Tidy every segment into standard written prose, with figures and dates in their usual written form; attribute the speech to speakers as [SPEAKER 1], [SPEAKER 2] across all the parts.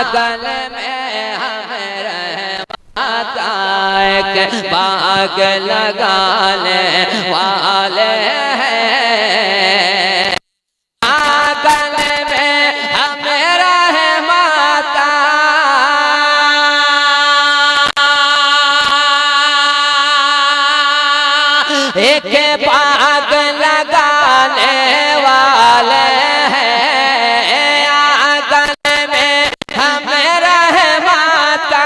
[SPEAKER 1] आंगन में हम रहमता के बाग लगाने वाले हैं। आंगन में हम रहमता एक बाग लगाने वाले हैं। आंगन में हम रहमता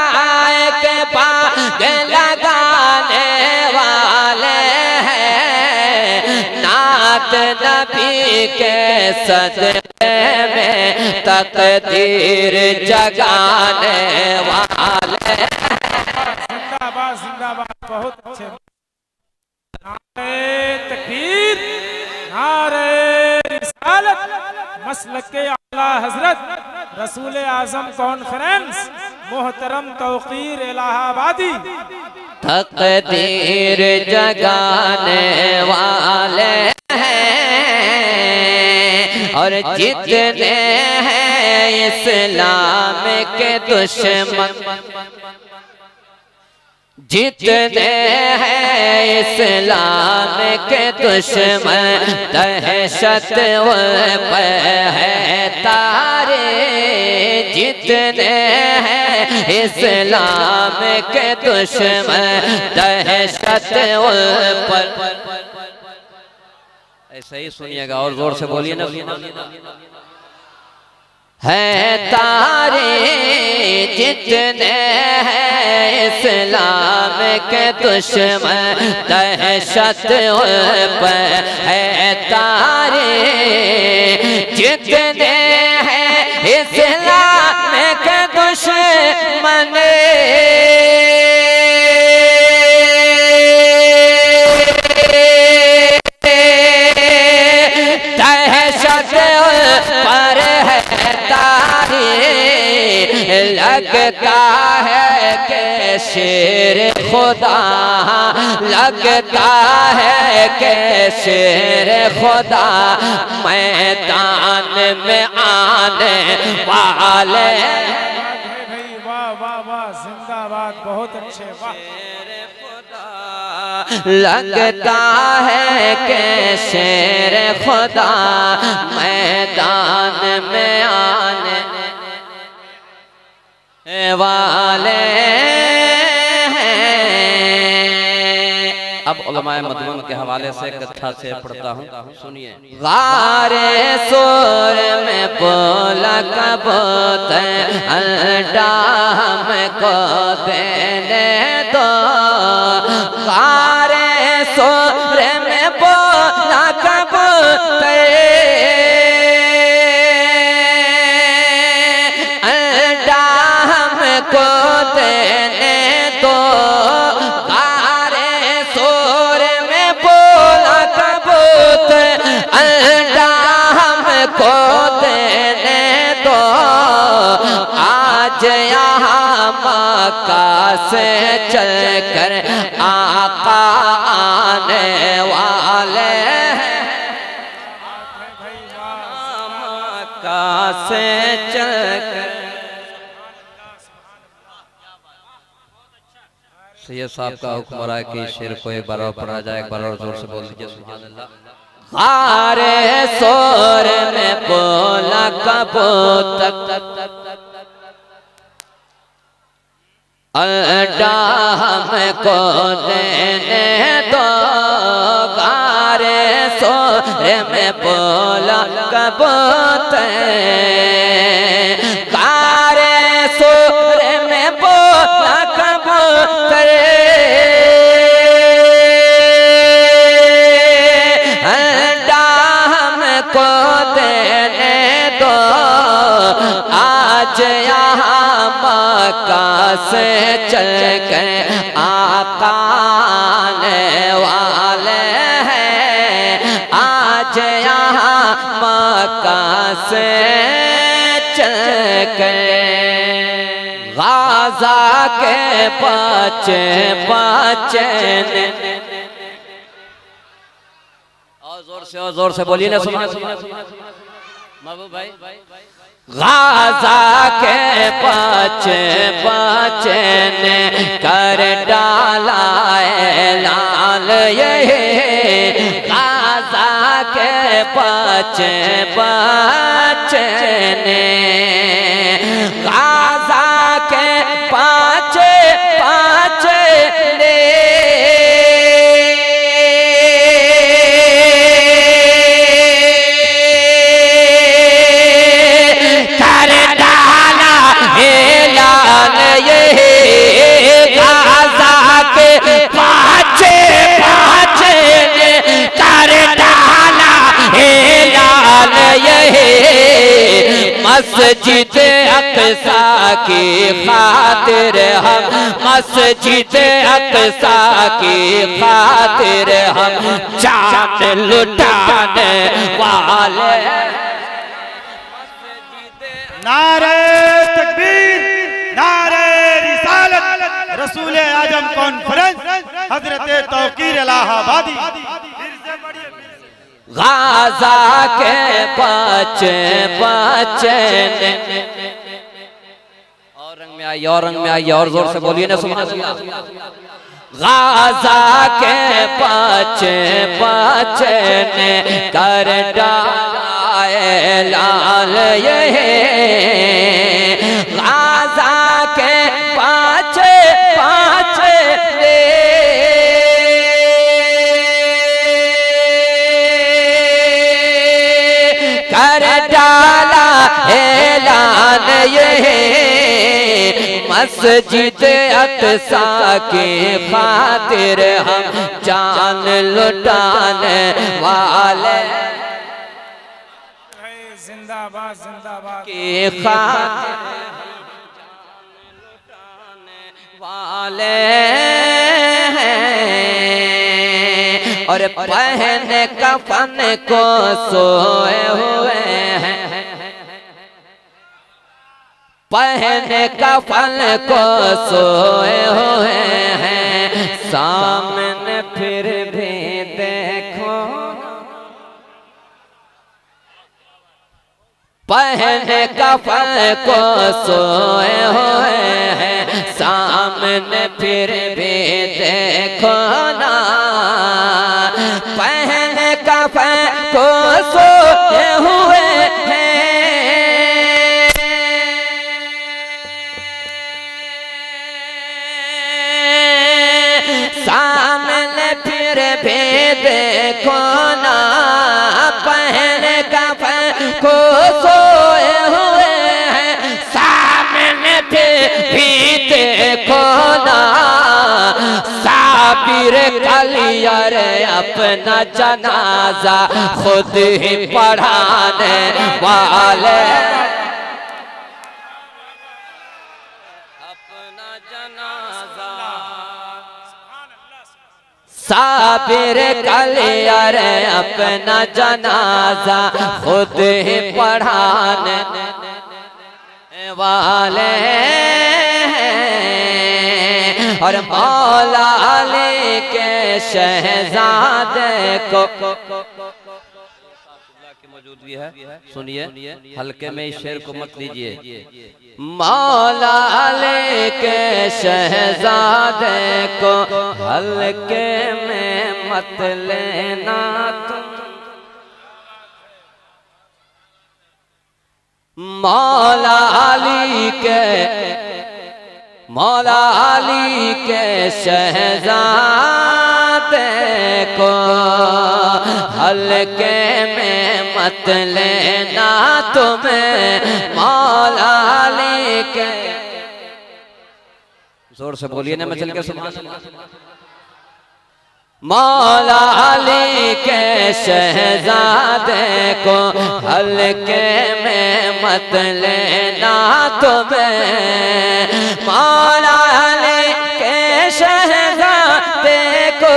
[SPEAKER 1] एक बाग लगाने वाले हैं। नात नबी के सदक़े में तकदीर जगाने वाले।
[SPEAKER 2] जिंदाबाद जिंदाबाद, बहुत अच्छे। नारे तकबीर, नारे रिसालत, मसलके आला हजरत रसूल आजम कॉन्फ्रेंस मोहतरम तौकीर इलाहाबादी।
[SPEAKER 1] तकदीर जगाने वाले हैं और जितने हैं इस्लाम के दुश्मन, जितने हैं इस्लाम के दुश्मन दहशत वो पे है तारे। जितने हैं इस्लाम के दुश्मन दहशत वो पर। ऐसे ही सुनिएगा और जोर से बोलिए ना। है तारे जितने हैं इस्लाम के दुश्मन दहशत पर है तारे। जितने हैं इस्लाम के दुश्मन दहशत पर है तारे। लगता है कि शेर खुदा, लगता है कि शेर खुदा मैदान में आने वाले।
[SPEAKER 2] भाई वाह वाह वाह, जिंदाबाद, बहुत अच्छे। वाह,
[SPEAKER 1] लगता है कि शेर खुदा मैदान में आने वाले हैं। अब उलमाए मदवन के हवाले से कथा से पढ़ता हूँ, सुनिए। गारे सोर में बोला कबूतर अंडा हमको देने दो। गारे सोर में बोला कबूतर अंडा हमको देने दो। गारे सोर में बोला कबूतर अंडा हमको देने दो। आज यहाँ मक्का से चल कर आका आने वाले हैं। मक्का से चल कर सैयद साहब का हुक्म रहा है कि शेर को एक बार और पढ़ा जाए। एक बार और जोर से बोल दीजिए सुभान अल्लाह। गारे सोर में बोला कबूतर अंडा हमको देने दो। गारे सोर में बोला कबूतर गारे सोर में बोला कबूतर अंडा हमको देने दो। आज यहाँ मक्का से चल कर आका आने वाले हैं। आज यहाँ मक्का से चल कर गाजा के बच्चे बच्चे और जोर से बोलिए ना। सुना महबूब भाई गाजा के बच्चे ने कर डाला ऐलान, ये गाजा के बच्चे ने गाजा के बच्चे ने कर डाला ऐलान, ये गाजा के बच्चे ने कर डाला ऐलान, ये मस्जिद अक़सा की खातिर हम, मस्जिद अक़सा की खातिर हम जान लुटाने वाले।
[SPEAKER 3] नारे तकबीर, नारे रिसालत, रसूल आजम कॉन्फ्रेंस हजरत तौकीर इलाहाबादी।
[SPEAKER 1] गाजा के बच्चे ने और रंग में आई, और रंग में आई, और जोर से बोलिए ना सुभान अल्लाह। गाजा के बच्चे ने कर डाला ऐलान, ये गाजा के बच्चे ने कर डाला ऐलान, ये मस्जिद अक़सा की खातिर हम जान लुटाने वाले
[SPEAKER 2] जिंदाबाद जिंदाबाद
[SPEAKER 1] की खातिर लुटाने वाले हैं, और पहने कफन को सोए हुए हैं, पहने कफन को सोए हुए हैं, सामने फिर भी देखो, पहने कफन को सोए हुए हैं, सामने फिर भी देखो ना, पहने कफन को सोए हुए हैं, सामने फिर भी देखो ना, पहने कफन को सोए हुए हैं, सामने फिर भी देखो ना, साबिर कलियर अपना जनाजा खुद ही पढ़ाने वाले, अपना जनाजा साबिर कलियर अपना जनाजा खुद ही पढ़ाने वाले हैं, और मौला अली के शहजादे को मौजूदगी है, सुनिए हल्के में इस शेर को मत लीजिए। मौला अली के शहजादे को हल्के में मत लेना तुम, मौला अली के शहजादे को हल्के में मत लेना तुम्हें, मौला अली के, जोर से बोलिए ना, मैं चल के सुना, मौला अली के शहजादे को हल्के में मत लेना तुम्हें, मौला अली के शहजादे को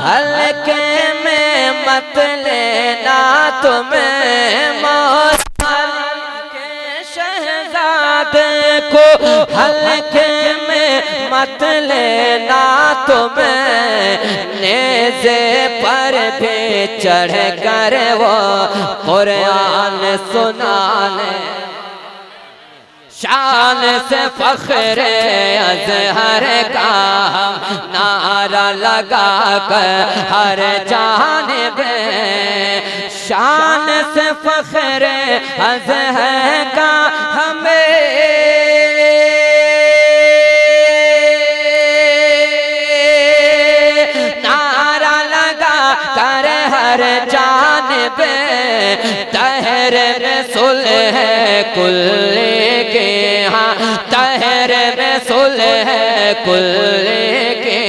[SPEAKER 1] हल्के में मत लेना तुम्हें, मौला अली के शहजादे को हल्के में मत लेना तुम्हें नेज़े पर भी चढ़ कर वो कुरान सुनाने, शान से फख्र अज़हर का नारा लगा कर हर जानिब, शान से फख्र अज़हर का हमें नारा लगा कर हर जानिब, तहर में सुलह कुल के, हाँ तहर में सुलह कुल के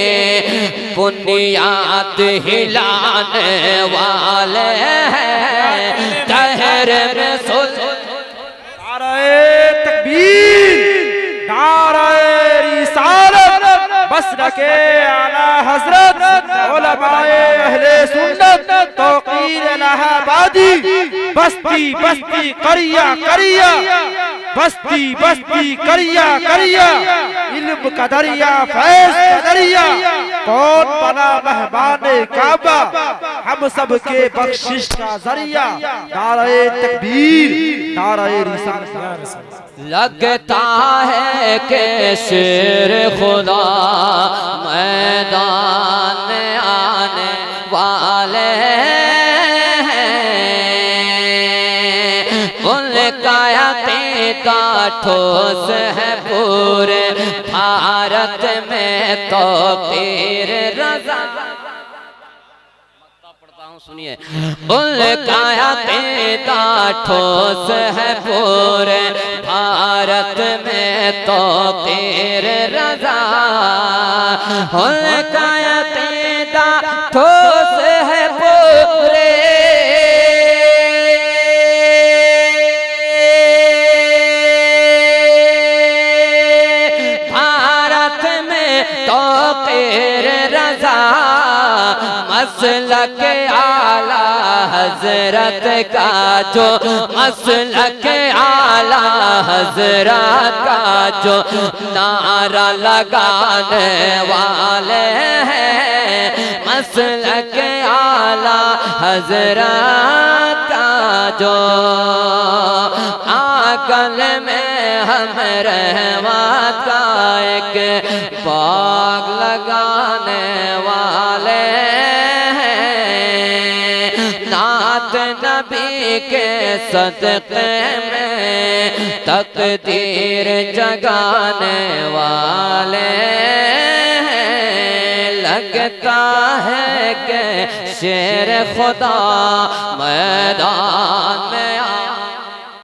[SPEAKER 1] बुनियाद हिलाने वाले हैं, तहर में सुलह।
[SPEAKER 4] नारे तकबीर, नारे रिसालत, बसरा के आला हजरत उलमाए अहले सुन्नत तौकीर इलाहाबादी, बस्ती बस्ती करिया करिया, बस्ती बस्ती करिया करिया, इल्म का दरिया फैज़ का दरिया, कौन बना मेहमान काबा, हम सब के बख्शिश का जरिया। नारे तकबीर, नारे रिसालत।
[SPEAKER 1] लगता है कि शेर खुदा मैदान आने वाले हैं, उनका अक़ीदा ठोस है पूरे भारत में तो तीर रज़ा। सुनिए, उनका अक़ीदा ठोस है पूरे भारत में तो तीर रज़ा, उनका अक़ीदा ठोस है पूरे भारत में तो तीर रज़ा, मसलक आला हजरत का जो, मसलक आला हजरत का जो नारा लगाने वाले हैं, मसलक आला हजरत का जो आकल में हम रहमत का एक बाग लगाने वाले हैं, नात नबी के सदक़े में तकदीर जगाने वाले हैं। लगता है कि शेर खुदा मैदान